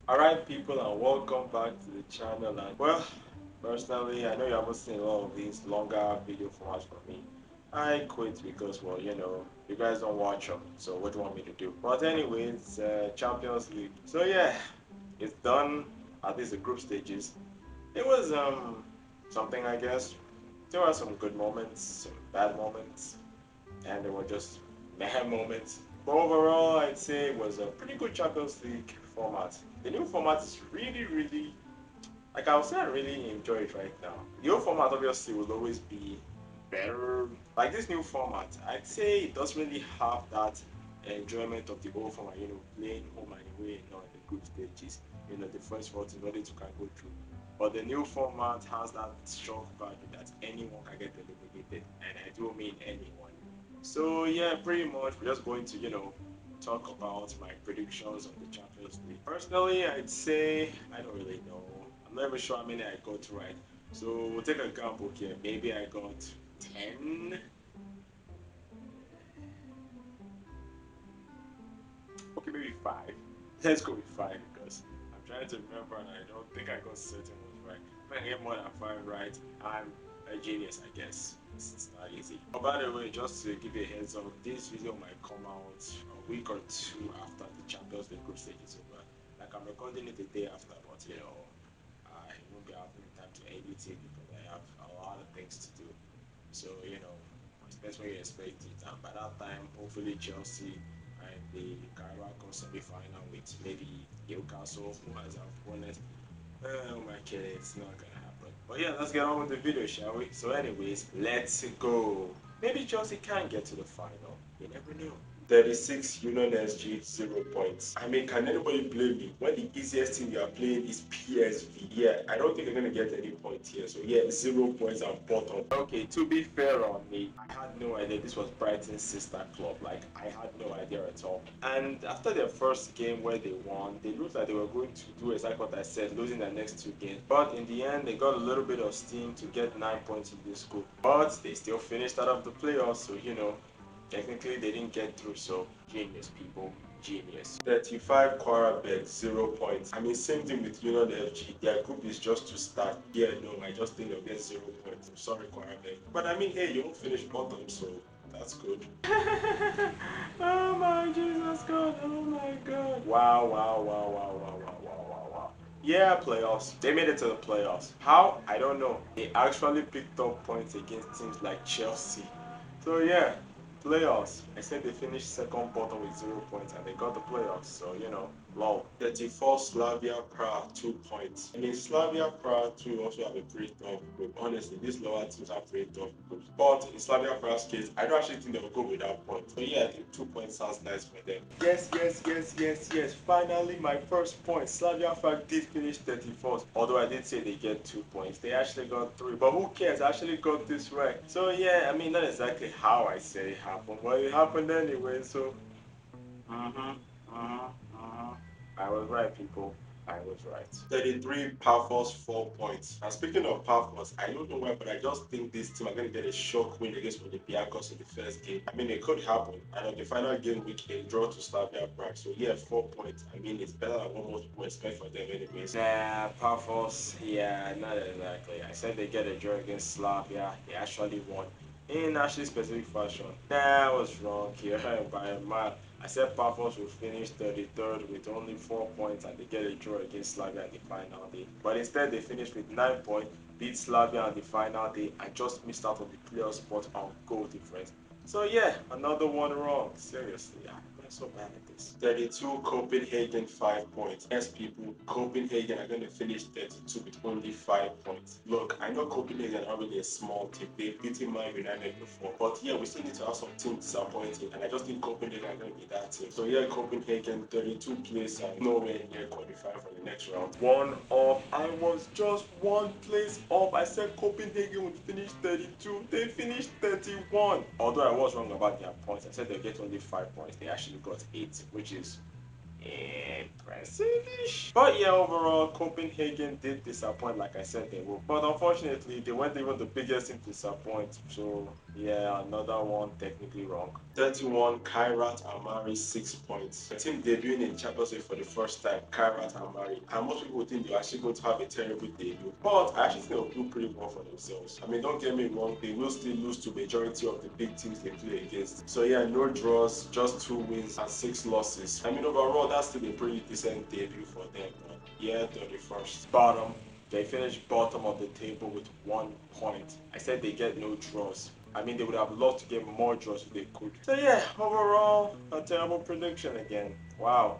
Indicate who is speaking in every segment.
Speaker 1: Alright people, and welcome back to the channel. And well, personally, I know you haven't seen a lot of these longer video formats from me. I quit because, well, you guys don't watch them, so what do you want me to do? But anyways, Champions League. So yeah, it's done, at least the group stages. It was something, I guess. There were some good moments, some bad moments, and there were just meh moments. But overall, I'd say it was a pretty good Champions League format. The new format is really, like I would say I really enjoy it right now. The old format obviously will always be better. Like this new format, I'd say it doesn't really have that enjoyment of the old format, playing home and away, in the group stages, the first 14 in order to can go through. But the new format has that shock value that anyone can get eliminated, and I do mean anyone. So yeah, pretty much we're just going to, talk about my predictions of the Champions League. Personally, I'd say I don't really know. I'm not even sure how many I got right. So we'll take a gamble here. Maybe I got 10. Okay, maybe 5. Let's go with 5 because I'm trying to remember and I don't think I got certain ones right. If I get more than 5 right, I'm a genius, I guess. It's not easy. Oh, by the way, just to give you a heads up, this video might come out a week or two after the Champions League group stage is over. Like I'm recording it the day after, but I won't be having time to edit it because I have a lot of things to do. So, that's when you expect it. And by that time, hopefully Chelsea and the Carabao Cup semi-final with maybe Newcastle, who has an opponent. Oh my kid, it's not gonna happen. But yeah, let's get on with the video, shall we? So anyways, let's go. Maybe Chelsea can get to the final. You never know. 36 Union SG 0 points. I mean, can anybody blame me when the easiest team you are playing is PSV? Yeah, I don't think you're gonna get any points here. So yeah, 0 points and bottom. Okay, to be fair on me, I had no idea this was Brighton's sister club. Like I had no idea at all. And after their first game where they won, they looked like they were going to do exactly what I said, losing their next 2 games. But in the end, they got a little bit of steam to get 9 points in this group. But they still finished out of the playoffs, so technically, they didn't get through, so genius, people. Genius. 35 Quarabet, 0 points. I mean, same thing with Union FG. Their group is just to start. Yeah, no, I just think they'll get 0 points. I'm sorry, Quarabet. But I mean, hey, you won't finish bottom, so that's good. Oh my Jesus God. Oh my God. Wow. Yeah, playoffs. They made it to the playoffs. How? I don't know. They actually picked up points against teams like Chelsea. So yeah, playoffs. I said they finished second bottom with 0 points and they got the playoffs. So lol. 34 Slavia Prague 2 points. I mean, Slavia Prague too also have a pretty tough group. Honestly, these lower teams have pretty tough groups. But in Slavia Prague's case, I don't actually think they will go without points. So yeah, I think 2 points sounds nice for them. Yes. Finally, my first point. Slavia Prague did finish 34th. Although I did say they get 2 points. They actually got 3. But who cares? I actually got this right. So yeah, I mean, not exactly how I said it happened, but it happened anyway. So I was right, people. I was right. 33 Paphos 4 points. And speaking of Paphos, I don't know why, but I just think this team are going to get a shock win against Olympiacos in the first game. I mean, it could happen. And on the final game week, a draw to Slavia Prague. So yeah, 4 points. I mean, it's better than what most people expect for them anyways. Nah, Paphos, yeah, not exactly. I said they get a draw against Slavia. They actually won in actually specific fashion. Nah, I was wrong here by a mile. I said Paphos will finish 33rd with only 4 points and they get a draw against Slavia in the final day. But instead they finished with 9 points, beat Slavia on the final day and just missed out on the playoff spot on goal difference. So yeah, another one wrong. Seriously, I'm so bad at this. 32 Copenhagen 5 points. Yes, people, Copenhagen are going to finish 32 with only 5 points. Look, I know Copenhagen are really a small team. They've beaten Man United before. But yeah, we still need to have some teams disappointing. And I just think Copenhagen are going to be that team. So yeah, Copenhagen 32 place and nowhere near qualifying for the next round. One off. I was just one place off. I said Copenhagen would finish 32. They finished 31. Although I was wrong about their points. I said they get only 5 points. They actually got 8, which is impressive-ish. But yeah, overall, Copenhagen did disappoint like I said they would. But unfortunately, they weren't even the biggest team to disappoint. So Yeah, another one technically wrong. 31, Kairat Amari, 6 points. A team debuting in Champions League for the first time, Kairat Amari. And most people think they're actually going to have a terrible debut. But I actually think they'll do pretty well for themselves. I mean, don't get me wrong, they will still lose to majority of the big teams they play against. So yeah, no draws, just 2 wins and 6 losses. I mean, overall, that's still a pretty decent debut for them. But yeah, 31st. Bottom. They finished bottom of the table with 1 point. I said they get no draws. I mean, they would have loved to get more draws if they could. So yeah, overall, a terrible prediction again. Wow.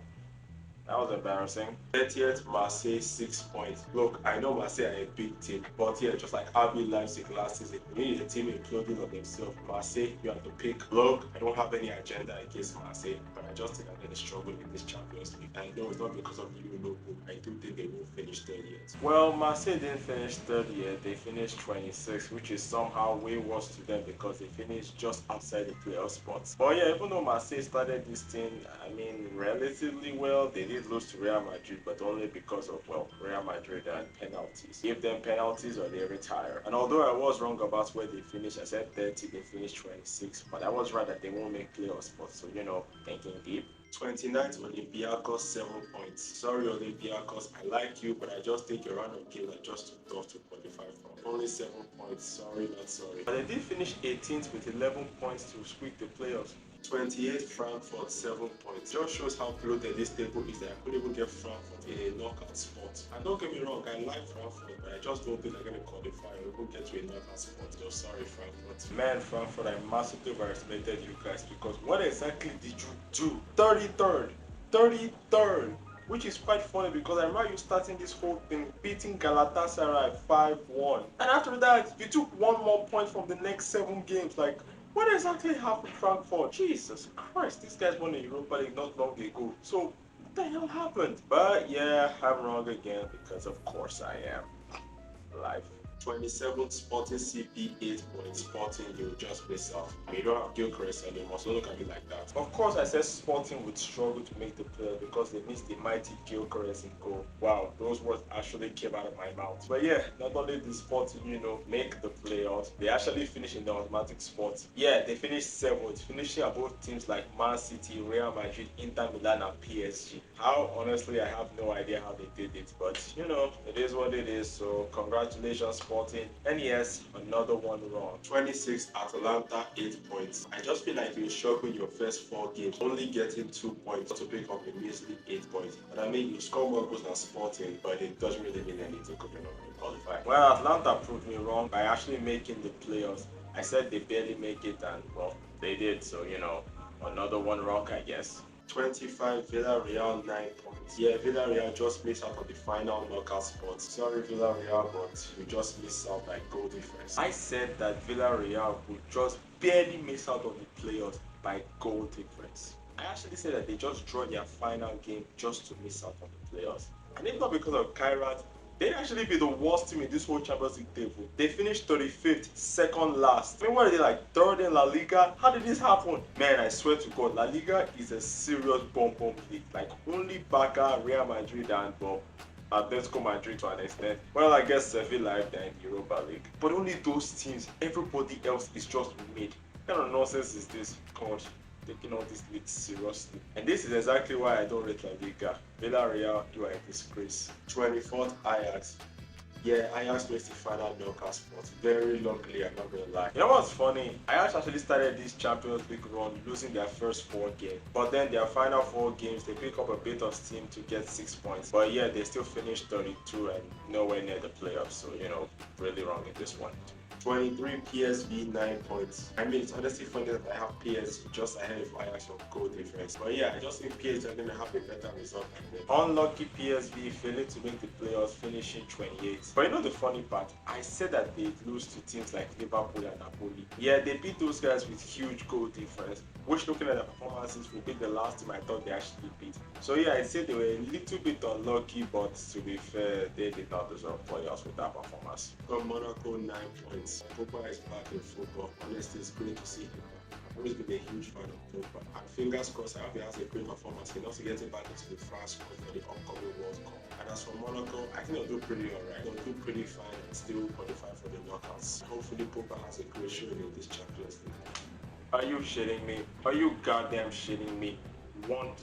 Speaker 1: That was embarrassing. 30th, Marseille, 6 points. Look, I know Marseille are a big team, but yeah, just like RB Leipzig last season, we need a team imploding on themselves. Marseille, you have to pick. Look, I don't have any agenda against Marseille, but I just think I'm going to struggle in this Champions League. I know it's not because of you, logo. I do think they will finish 30th. Well, Marseille didn't finish 30th. They finished 26th, which is somehow way worse to them because they finished just outside the playoff spots. But yeah, even though Marseille started this thing, I mean, relatively well, they did lose to Real Madrid, but only because of, well, Real Madrid and penalties. Give them penalties or they retire. And although I was wrong about where they finished, I said 30, they finished 26, but I was right that they won't make playoff spots. So, you know, thinking deep. 29th, Olympiacos, 7 points. Sorry, Olympiacos, I like you, but I just think your run of games are just too tough to qualify from. Only 7 points. Sorry, not sorry. But they did finish 18th with 11 points to squeak the playoffs. 28th, Frankfurt, 7 points. Just shows how bloated this table is that I couldn't even get Frankfurt in a knockout spot. And don't get me wrong, I like Frankfurt, but I just don't think they're going to qualify or even get to a knockout spot. So sorry, Frankfurt. Man, Frankfurt, I massively overestimated you guys because what exactly did you do? 33rd. 33rd. Which is quite funny because I remember you starting this whole thing beating Galatasaray 5-1. And after that, you took 1 more point from the next 7 games. Like, what exactly happened to Frankfurt? Jesus Christ, these guys won the Europa League not long ago. So, what the hell happened? But yeah, I'm wrong again because of course I am. Life. 27th, Sporting CP, 8 points. Sporting, you just miss out. I mean, you don't have Gyökeres anymore, so look at me like that. Of course, I said Sporting would struggle to make the playoffs because they missed the mighty Gyökeres in goal. Wow, those words actually came out of my mouth. But yeah, not only did Sporting, you know, make the playoffs, they actually finished in the automatic spot. Yeah, they finished 7th, finishing above teams like Man City, Real Madrid, Inter Milan, and PSG. How, honestly, I have no idea how they did it, but you know, it is what it is. So congratulations, Sporting. And yes, another one wrong. 26, Atalanta, 8 points. I just feel like you struggle in your first 4 games, only getting 2 points to pick up a measly 8 points. And I mean, you score more goals than Sporting, but it doesn't really mean anything because you're not going to qualify. Well, Atlanta proved me wrong by actually making the playoffs. I said they barely make it, and well, they did. So you know, another one wrong, I guess. 25, Villarreal, 9 points. Yeah, Villarreal just missed out on the final knockout spot. Sorry, Villarreal, but we just missed out by goal difference. I said that Villarreal would just barely miss out on the playoffs by goal difference. I actually said that they just draw their final game just to miss out on the playoffs. And if not because of Kairat, they'd actually be the worst team in this whole Champions League table. They finished 35th, second last. I mean, what are they, like 3rd in La Liga? How did this happen? Man, I swear to God, La Liga is a serious bomb league. Like, only Barca, Real Madrid, and well, Atletico Madrid to an extent. Well, I guess Sevilla if they're in the Europa League. But only those teams, everybody else is just mid. What kind of nonsense is this? God, taking all this league seriously. And this is exactly why I don't rate La Liga. Villarreal, you are a disgrace. 24th, Ajax. Yeah, Ajax makes the final knockout spot. Very luckily, I'm not gonna lie. You know what's funny? Ajax actually started this Champions League run losing their first 4 games. But then their final 4 games, they pick up a bit of steam to get 6 points. But yeah, they still finished 32 and nowhere near the playoffs. So, you know, really wrong in this one. 23, PSV, 9 points. I mean, it's honestly funny that I have PSG just ahead of Ajax of goal difference. But yeah, I just think PSG are going to have a better result than them. Unlucky PSV failing to make the playoffs, finishing 28th. But you know the funny part? I said that they'd lose to teams like Liverpool and Napoli. Yeah, they beat those guys with huge goal difference, which looking at their performances will be the last team I thought they actually beat. So yeah, I said they were a little bit unlucky, but to be fair, they did not deserve playoffs with that performance. From Monaco, 9 points. Pogba is back in football. Honestly, it's great to see him. I've always been a huge fan of Pogba. And fingers crossed, I hope he has a great performance enough to get him back into the France squad for the upcoming World Cup. And as for Monaco, I think they'll do pretty alright. They'll do pretty fine and still qualify for the knockouts. Hopefully, Pogba has a great showing in this Champions League. Are you shitting me? Are you goddamn shitting me? One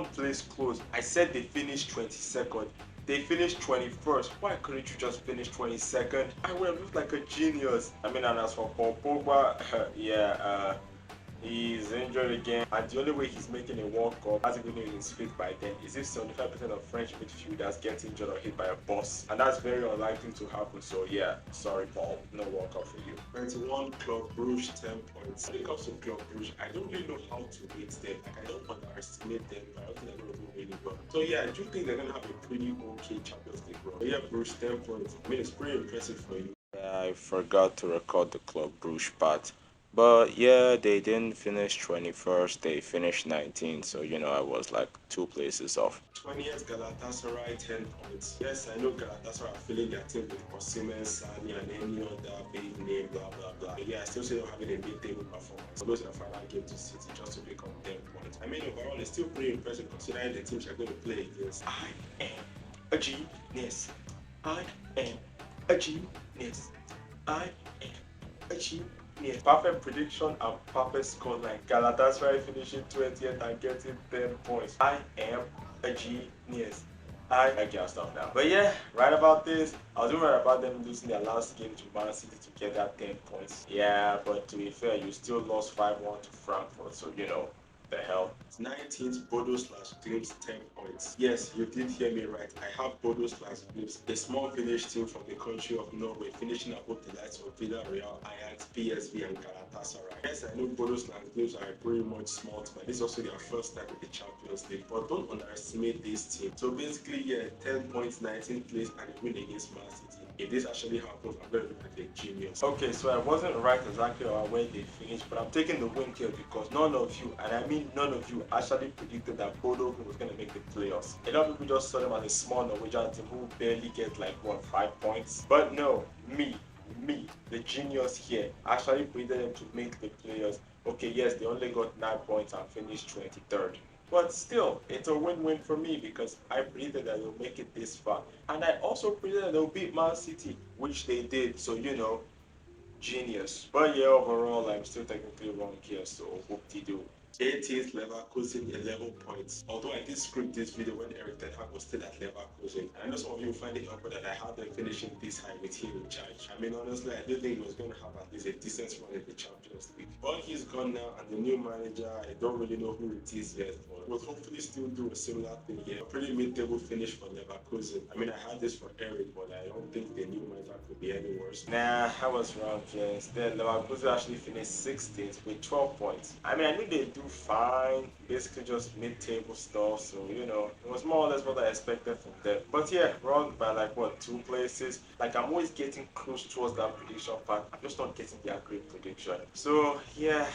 Speaker 1: place close. I said they finished 22nd. They finished 21st. Why couldn't you just finish 22nd? I would have looked like a genius. I mean, and as for Paul Pogba, he's injured again, and the only way he's making a World Cup, as even though he's fit by then, is if 75% of French midfielders get injured or hit by a bus, and that's very unlikely to happen. So yeah, sorry Paul, no World Cup for you. 21 Club Brugge, 10 points. When it comes to Club Brugge, I don't really know how to rate them. Like, I don't underestimate them, but I don't think they're going to do really well. So yeah, I do think they're going to have a pretty okay Champions League run. But yeah, Brugge, 10 points. I mean, it's pretty impressive for you. I forgot to record the Club Brugge part. But yeah, they didn't finish 21st, they finished 19th, so I was like 2 places off. 20th Galatasaray, 10 points. Yes, I know Galatasaray are filling their team with Osimhen, Sani, and any other big name, blah blah blah. But yeah, I still say they're having a mid-table performance. Lose the final game to City just to pick up 10 points. I mean, overall, it's still pretty impressive considering the teams are going to play against. I am a genius. I am a genius. I am a genius. Yeah. Perfect prediction and perfect scoreline. Galatasaray finishing 20th and getting 10 points. I am a genius. I can't stop now. But yeah, right about this, I was right about them losing their last game to Man City to get that 10 points. Yeah, but to be fair, you still lost 5-1 to Frankfurt, so the hell. 19th Bodo/Glimt, 10 points. Yes, you did hear me right. I have Bodo/Glimt, a small village team from the country of Norway, finishing above the likes of Villarreal, Ajax, PSV, and Galatasaray. Yes, I know Bodo/Glimt are a pretty much small team, but this is also their first time in the Champions League. But don't underestimate this team. So basically, yeah, 10 points, 19th place, and a win against Man City. If this actually happens, I'm going to look like a genius. Okay, so I wasn't right exactly on where they finished, but I'm taking the win here because none of you, and I mean none of you, actually predicted that Bodo was going to make the playoffs. A lot of people just saw them as a small Norwegian team who barely get like 5 points. But no, me, the genius here, actually predicted them to make the playoffs. Okay, yes, they only got 9 points and finished 23rd. But still, it's a win-win for me because I predicted that they'll make it this far. And I also predicted that they'll beat Man City, which they did. So, genius. But yeah, overall, I'm still technically wrong here, so whoop-de-doo. 18th Leverkusen, 11 points. Although I did script this video when Erik ten Hag was still at Leverkusen. I know some of you find it awkward that I had them finishing this high with him in charge. I mean, honestly, I do think he was going to have at least a decent run in the Champions League. But he's gone now, and the new manager, I don't really know who it is yet, but we'll hopefully still do a similar thing here. A pretty mid-table finish for Leverkusen. I mean, I had this for Erik, but I don't think the new manager could be any worse. Nah, I was wrong, James. Then Leverkusen actually finished 16th with 12 points. I mean, I knew they'd do fine, basically just mid-table stuff, so it was more or less what I expected from them. But yeah, wrong by 2 places. Like, I'm always getting close towards that prediction part, I'm just not getting the accurate prediction. So yeah,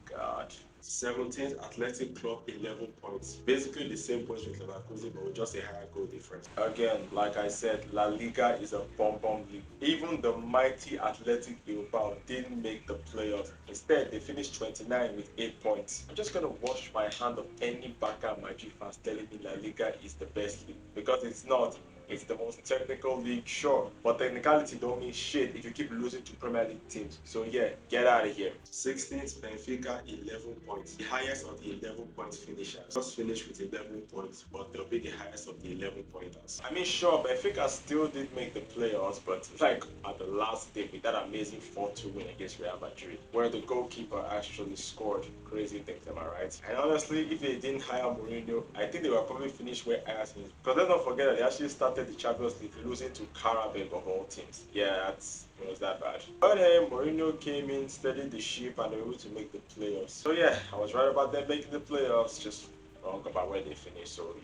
Speaker 1: god. 17th Athletic Club, 11 points. Basically the same points with Leverkusen, but with just a higher goal difference. Again, like I said, La Liga is a bomb league. Even the mighty Athletic Bilbao didn't make the playoffs. Instead, they finished 29 with 8 points. I'm just gonna wash my hand of any Barca Madrid fans telling me La Liga is the best league, because it's not. It's the most technical league, sure, but technicality don't mean shit if you keep losing to Premier League teams. So yeah, get out of here. 16th Benfica, 11 points. The highest of the 11 points finishers. Just finished with 11 points, but they'll be the highest of the 11 pointers. I mean, sure, Benfica still did make the playoffs, but like at the last day with that amazing 4-2 win against Real Madrid, where the goalkeeper actually scored crazy things, am I right? And honestly, if they didn't hire Mourinho, I think they would probably finish where Ajax is. Because let's not forget that they actually started the Champions League losing to Karabakh of all teams. Yeah, it was that bad. But hey, Mourinho came in, steadied the ship, and they were able to make the playoffs. So yeah, I was right about them making the playoffs, just wrong about where they finished. So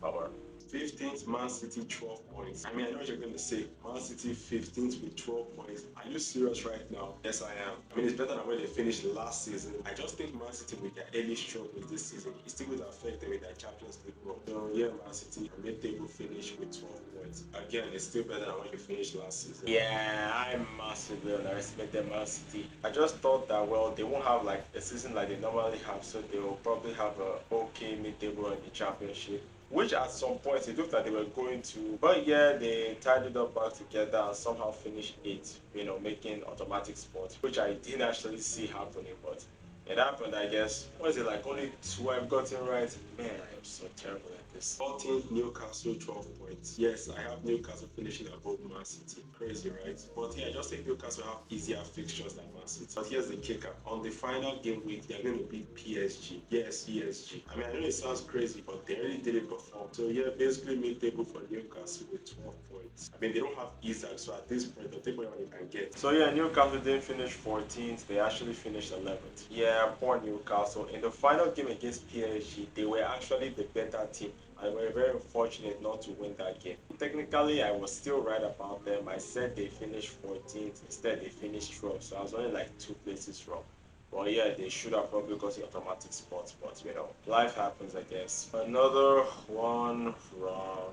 Speaker 1: bummer. 15th Man City, 12 points. I mean, I know what you're going to say. Man City 15th with 12 points. Are you serious right now? Yes, I am. I mean, it's better than when they finished last season. I just think Man City with their early struggles this season, it still will affect them with their Champions League run. So yeah, Man City, a mid-table finish with 12 points. Again, it's still better than when you finished last season. Yeah, I massively underestimated Man City. I just thought that, well, they won't have like a season like they normally have, so they will probably have a okay mid-table in the championship. which at some point it looked like they were going to. But yeah, they tied it up back together and somehow finished 8th, making automatic sport, which I didn't actually see happening, but it happened, I guess. What is it, like only 2 I've gotten right? Man, I am so terrible at this. 14th, Newcastle, 12 points. Yes, I have Newcastle finishing above Man City. Crazy, right? But yeah, I just think Newcastle have easier fixtures than Man City. But here's the kicker. On the final game week, they're going to beat PSG. Yes, PSG. I mean, I know it sounds crazy, but they already did it before. So yeah, basically mid-table for Newcastle with 12 points. I mean, they don't have Isaac, so at this point, they'll take whatever they can get. So yeah, Newcastle didn't finish 14th. They actually finished 11th. Yeah, poor Newcastle. In the final game against PSG, they were actually the better team. I were very unfortunate not to win that game. Technically, I was still right about them. I said they finished 14th. Instead, they finished 12th. So I was only like 2 places wrong. Well, yeah, they should have probably got the automatic spots, but life happens, I guess. Another one wrong.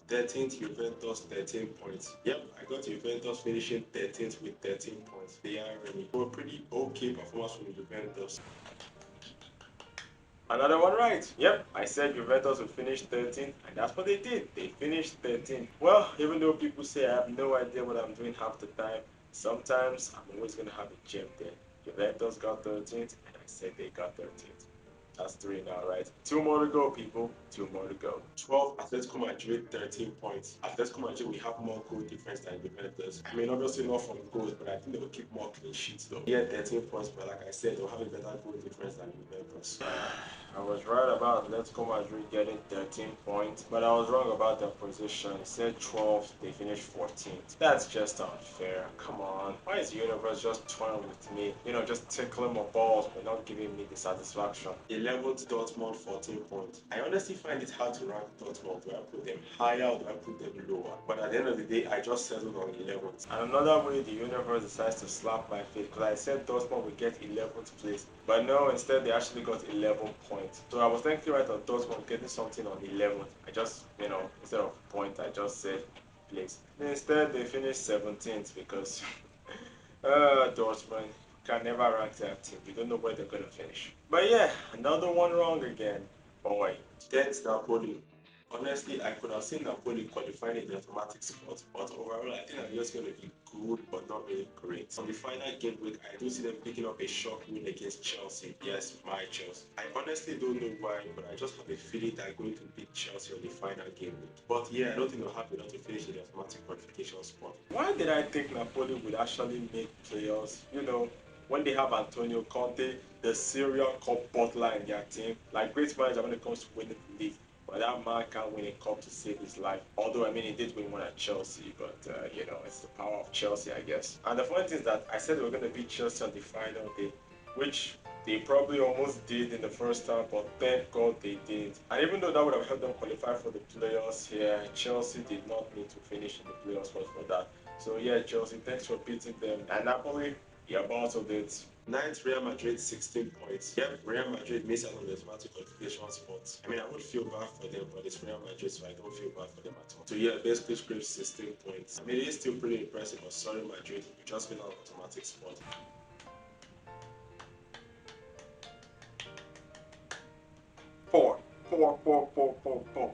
Speaker 1: 13th Juventus, 13 points. Yep, I got Juventus finishing 13th with 13 points. They are really a pretty okay performance from Juventus. Another one right. Yep, I said Juventus would finish 13th, and that's what they did. They finished 13th. Well, even though people say I have no idea what I'm doing half the time, sometimes I'm always going to have a gem there. Juventus got 13th, and I said they got 13th. That's 3 now, right? 2 more to go, people. 2 more to go. 12, Atletico Madrid, 13 points. Atletico Madrid, we have more goal difference than Juventus. I mean, obviously not from goals, but I think they will keep more clean sheets, though. Yeah, 13 points, but like I said, they'll have a better goal difference than Juventus. I was right about Atletico Madrid getting 13 points, but I was wrong about their position. It said 12th, they finished 14th. That's just unfair. Come on. Why is the universe just toying with me? Just tickling my balls, but not giving me the satisfaction. 11th, Dortmund, 14 points. I honestly find it hard to rank Dortmund. Do I put them higher or do I put them lower? But at the end of the day, I just settled on 11th. And another way the universe decides to slap my face, because I said Dortmund would get 11th place. But no, instead they actually got 11 points. So I was thinking right on Dortmund getting something on 11th. I just, instead of point, I just said place. Instead they finished 17th because Dortmund can never rank their team. You don't know where they're going to finish. But yeah, another one wrong again. Boy. 10th Napoli. Honestly, I could have seen Napoli qualifying in the automatic spot, but overall, I think I'm just going to be good, but not really great. On the final game week, I do see them picking up a shock win against Chelsea. Yes, my Chelsea. I honestly don't know why, but I just have a feeling they're going to beat Chelsea on the final game week. But yeah, I don't think they'll have enough to finish in the automatic qualification spot. Why did I think Napoli would actually make playoffs? When they have Antonio Conte, the Syria Cup butler in their team, like great manager when it comes to winning the league. But that man can't win a cup to save his life. Although, I mean, he did win one at Chelsea, but, it's the power of Chelsea, I guess. And the funny thing is that I said we were going to beat Chelsea on the final day, which they probably almost did in the first half, but thank God they didn't. And even though that would have helped them qualify for the playoffs here, Chelsea did not need to finish in the playoffs for that. So yeah, Chelsea, thanks for beating them. And Napoli, you're about of it. 9th, Real Madrid, 16 points. Yep, Real Madrid missed out on the automatic qualification spots. I mean, I would feel bad for them, but it's Real Madrid, so I don't feel bad for them at all. So yeah, basically scraped 16 points. I mean, it is still pretty impressive, but sorry, Madrid, you just made out an automatic spot. Four.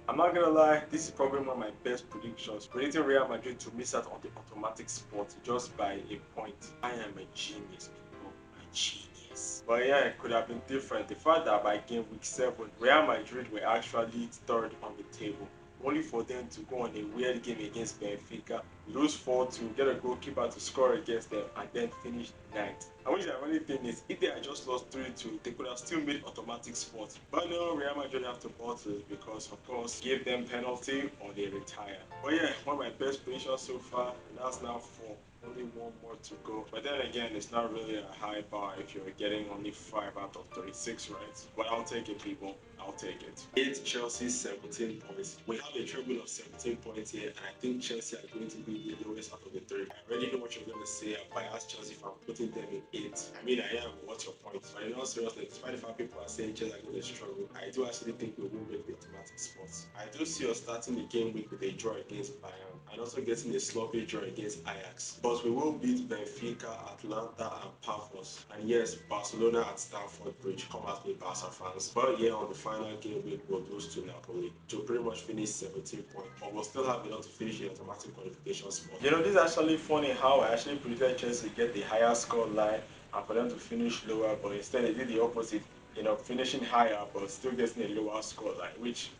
Speaker 1: I'm not gonna lie, this is probably one of my best predictions. Predicting Real Madrid to miss out on the automatic spot just by a point. I am a genius, people. A genius. But yeah, it could have been different. The fact that by game week 7, Real Madrid were actually third on the table, only for them to go on a weird game against Benfica, lose 4-2, get a goalkeeper to score against them, and then finish 9th. And which the funny thing is, if they had just lost 3-2, they could have still made automatic spots. But no, Real Madrid have to bottle it because, of course, give them penalty or they retire. But yeah, one of my best predictions so far, and that's now 4. Only 1 more to go. But then again, it's not really a high bar if you're getting only 5 out of 36, right? But I'll take it, people. I'll take it. 8 Chelsea, 17 points. We have a treble of 17 points here, and I think Chelsea are going to be the lowest out of the 3. I already know what you're going to say. I biased Chelsea for putting them in 8. I mean, I am. What's your point? But in all seriousness, despite the fact people are saying Chelsea are going to struggle, I do actually think we will make the automatic spots. I do see us starting the game week with a draw against Bayern, and also getting a sloppy draw against Ajax. But we will beat Benfica, Atlanta, and Pafos. And yes, Barcelona at Stamford Bridge. Come at me, Barca fans. But yeah, on the final final game week will lose to Napoli to pretty much finish 17 points, but we'll still have enough to finish the automatic qualification spot. You know, this is actually funny how I actually predicted Chelsea to get the higher score line and for them to finish lower, but instead they did the opposite, you know, finishing higher but still getting a lower score line, which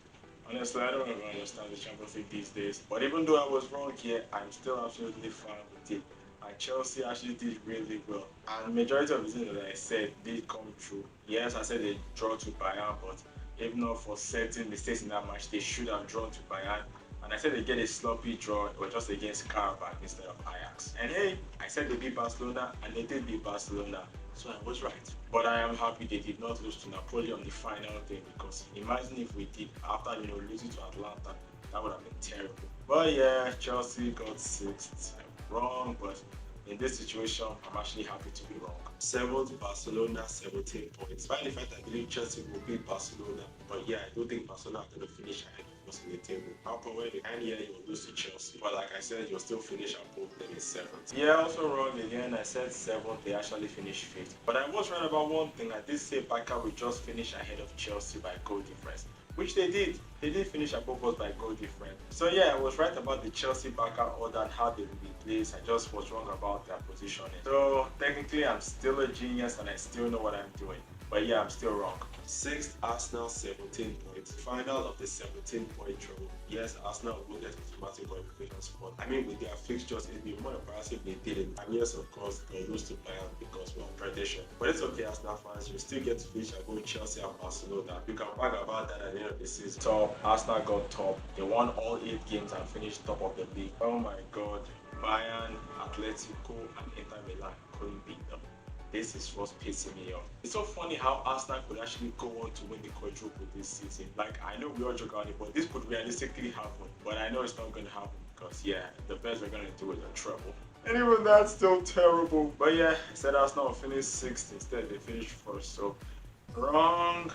Speaker 1: honestly I don't really understand the Champions League these days. But even though I was wrong here, I'm still absolutely fine with it. And Chelsea actually did really well. And majority of the things that I said did come true. Yes, I said they draw to Bayern, but if not for certain mistakes in that match, they should have drawn to Bayern. And I said they get a sloppy draw, it was just against Karabakh instead of Ajax. And hey, I said they beat Barcelona, and they did beat Barcelona, so I was right. But I am happy they did not lose to Napoli on the final day, because imagine if we did after, you know, losing to Atlanta, that would have been terrible. But yeah, Chelsea got sixth. I'm wrong, but in this situation, I'm actually happy to be wrong. 7th, Barcelona, 17 points. Despite the fact I believe Chelsea will beat Barcelona, but yeah, I don't think Barcelona are going to finish ahead of us in the table. However, the end year you will lose to Chelsea, but like I said, you'll still finish above them in 7th. Yeah, also wrong again. I said 7th, they actually finished 5th. But I was right about one thing. I did say Barca will just finish ahead of Chelsea by goal difference, which they did. They did finish above us by goal difference. So yeah, I was right about the Chelsea Barca order and how they will be placed. I just was wrong about their positioning. So technically, I'm still a genius and I still know what I'm doing. But yeah, I'm still wrong. 6th, Arsenal, 17 points. Final of the 17-point treble. Yes, Arsenal will get automatic qualification spot. I mean, with their fixtures, it'd be more embarrassing if they didn't. And yes, of course, they'll lose to Bayern because we're on predation. But it's okay, Arsenal fans. You still get to finish above Chelsea and Barcelona. You can brag about that at the end of the season. Top, Arsenal got top. They won all 8 games and finished top of the league. Oh my God. Bayern, Atletico, and Inter Milan couldn't beat them. This is what's pissing me off. It's so funny how Arsenal could actually go on to win the quadruple this season. Like, I know we all joke on it, but this could realistically happen. But I know it's not going to happen because, yeah, the best we're going to do is a treble. And even that's still terrible. But yeah, I said Arsenal will finish 6th. Instead, they finished 1st. So, wrong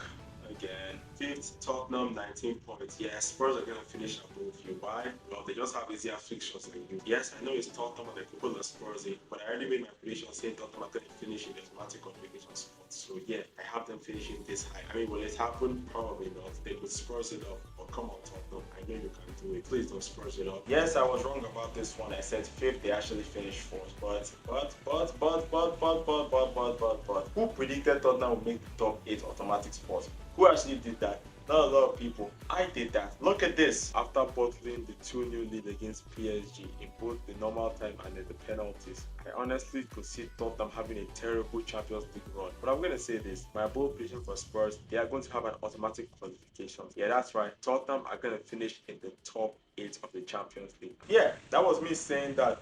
Speaker 1: again. 5th, Tottenham, 19 points. Yeah, Spurs are going to finish above you. Why? Well, they just have easier fixtures than you. Yes, I know it's Tottenham and a couple of Spurs in, but I already made my prediction saying Tottenham are going to finish in the automatic qualification spot. So yeah, I have them finishing this high. I mean, will it happen? Probably not. They could Spurs it up, but come on, Tottenham. I know you can do it. Please don't Spurs it up. Yes, I was wrong about this one. I said 5th, they actually finished 4th. But who predicted Tottenham would make the top 8 automatic spots? Who actually did that? Not a lot of people. I did that. Look at this. After bottling the 2-0 lead against PSG in both the normal time and the penalties, I honestly could see Tottenham having a terrible Champions League run. But I'm going to say this. My bold prediction for Spurs, they are going to have an automatic qualification. Yeah, that's right. Tottenham are going to finish in the top 8 of the Champions League. Yeah, that was me saying that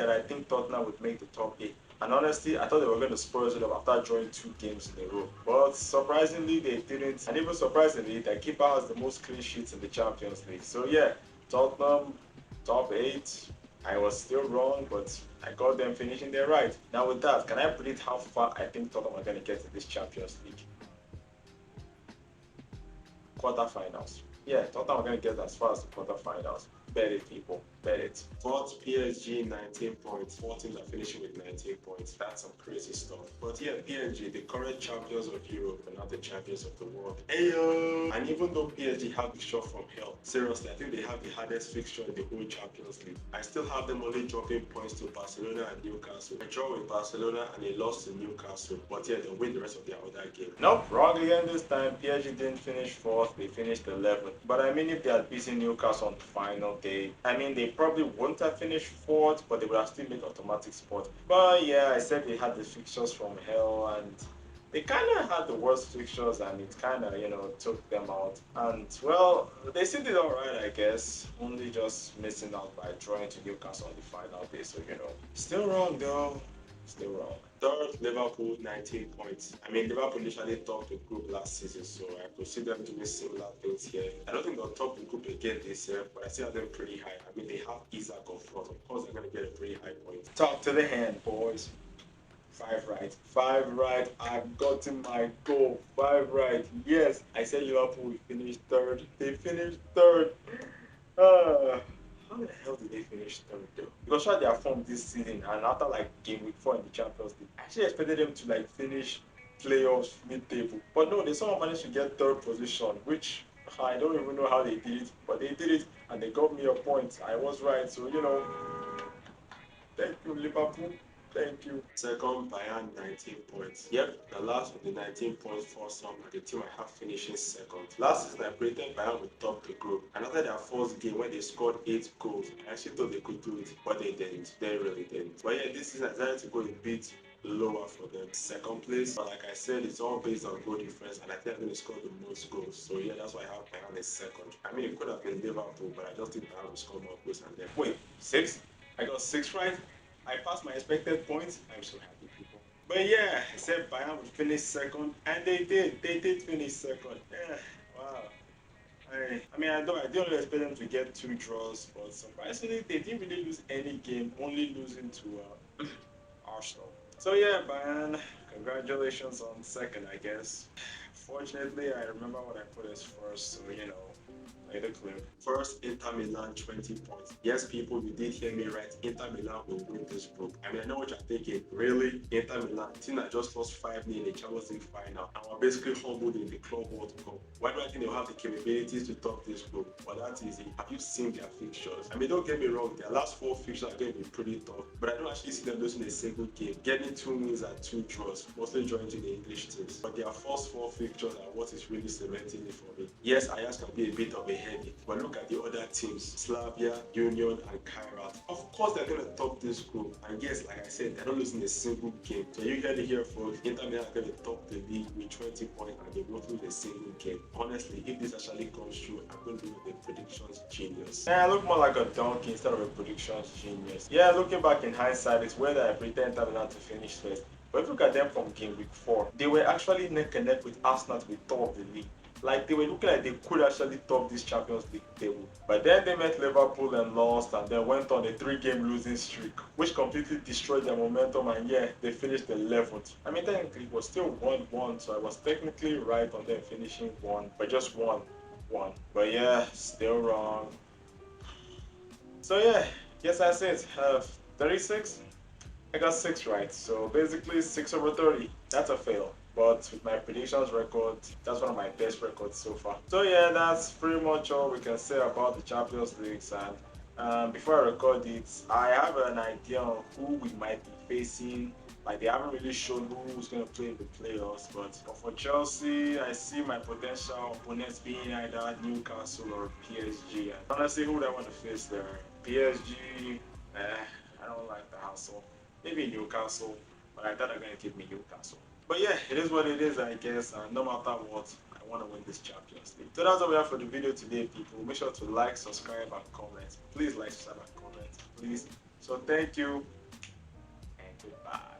Speaker 1: I think Tottenham would make the top 8. And honestly, I thought they were going to Spurs it up after drawing 2 games in a row. But surprisingly, they didn't. And even surprisingly, their keeper has the most clean sheets in the Champions League. So yeah, Tottenham, top 8. I was still wrong, but I got them finishing there right. Now with that, can I predict how far I think Tottenham are going to get in this Champions League? Quarterfinals. Yeah, Tottenham are going to get as far as the quarterfinals. Bet it, people. Bet it. 4th, PSG, 19 points. 4 teams are finishing with 19 points. That's some crazy stuff. But yeah, PSG, the current champions of Europe and not the champions of the world. Ayo! And even though PSG have the shot from hell, seriously, I think they have the hardest fixture in the whole Champions League. I still have them only dropping points to Barcelona and Newcastle. I draw with Barcelona and they lost to Newcastle. But yeah, they'll win the rest of their other games. Nope, wrong again this time. PSG didn't finish 4th, they finished 11th. But I mean, if they had beaten Newcastle on the final day, I mean, they probably wouldn't have finished 4th, but they would have still made automatic spot. But yeah, I said they had the fixtures from hell, and they kind of had the worst fixtures, and it kind of, you know, took them out. And well, they still did all right, I guess. Only just missing out by drawing to Newcastle on the final day. So you know, still wrong though. Still wrong. 3rd, Liverpool, 19 points. I mean, Liverpool initially topped the group last season, so I could see them doing similar things here. I don't think they'll top the group again this year, but I still have them pretty high. I mean, they have Isaac on front. Of course, they're going to get a pretty high point. Top to the hand, boys. 5 right. 5 right. I've gotten my goal. 5 right. Yes, I said Liverpool will finish 3rd. They finished 3rd. How the hell did they finish 3rd though? Because their form this season, and after like game week 4 in the Champions League, I actually expected them to like finish playoffs mid-table. But no, they somehow managed to get third position, which I don't even know how they did it, but they did it and they got me a point. I was right, so thank you, Liverpool. Thank you. Second, Bayern 19 points. Yep, the last of the 19 points for some and the team I have finishing second. Last season I predicted Bayern would top the group. And after their first game when they scored 8 goals, I actually thought they could do it, but they didn't. They really didn't. But yeah, this season I decided to go a bit lower for them. Second place, but like I said, it's all based on goal difference, and I think I'm going to score the most goals. So yeah, that's why I have Bayern in second. I mean, it could have been Liverpool, but I just think Bayern will score more goals than them. Wait, 6? I got 6 right? I passed my expected points. I'm so happy, people. But yeah, I said Bayern would finish second, and they did. They did finish second. Yeah, wow. I mean, I didn't really expect them to get 2 draws, but surprisingly, they didn't really lose any game, only losing to Arsenal. So yeah, Bayern, congratulations on second, I guess. Fortunately, I remember what I put as first, so play the clip. First, Inter Milan 20 points. Yes, people, you did hear me right. Inter Milan will win this group. I mean, I know what you're thinking. Really? Inter Milan, team that just lost 5-0 in the Champions League final and were basically humbled in the Club World Cup. Why do I think they'll have the capabilities to top this group? Well, that's easy. Have you seen their fixtures? I mean, don't get me wrong, their last 4 fixtures are going to be pretty tough, but I don't actually see them losing a single game, getting 2 wins and 2 draws, mostly joining to the English teams. But their first 4 fixtures are what is really cementing it for me. Yes, Ajax can be a bit of a headache, but look at the other teams, Slavia, Union, and Kairat. Of course, they're going to top this group. And yes, like I said, they're not losing a single game. So you heard it here, folks. Inter Milan are going to top the league with 20 points and they won't lose a single game. Honestly, if this actually comes true, I'm going to be the predictions genius. Yeah, I look more like a donkey instead of a predictions genius. Yeah, looking back in hindsight, it's where I pretend Inter Milan to finish first. But if you look at them from game week 4, they were actually neck and neck with Arsenal to be top of the league. Like they were looking like they could actually top this Champions League table. But then they met Liverpool and lost, and then went on a 3-game losing streak, which completely destroyed their momentum, and yeah, they finished 11th. I mean, technically it was still 1-1, so I was technically right on them finishing 1, but just 1. But yeah, still wrong. So yeah, yes, that's it. 36? I got 6 right, so basically 6 over 30. That's a fail. But with my predictions record, that's one of my best records so far. So yeah, that's pretty much all we can say about the Champions Leagues. And before I record it, I have an idea on who we might be facing. Like they haven't really shown who's going to play in the playoffs, but for Chelsea, I see my potential opponents being either Newcastle or PSG. And honestly, who would I want to face there? PSG, I don't like the hassle. Maybe Newcastle, but I thought they're going to give me Newcastle. But yeah, it is what it is, I guess, and no matter what, I want to win this Champions League. So that's all we have for the video today, people. Make sure to like, subscribe, and comment. Please like, subscribe, and comment, please. So thank you, and goodbye.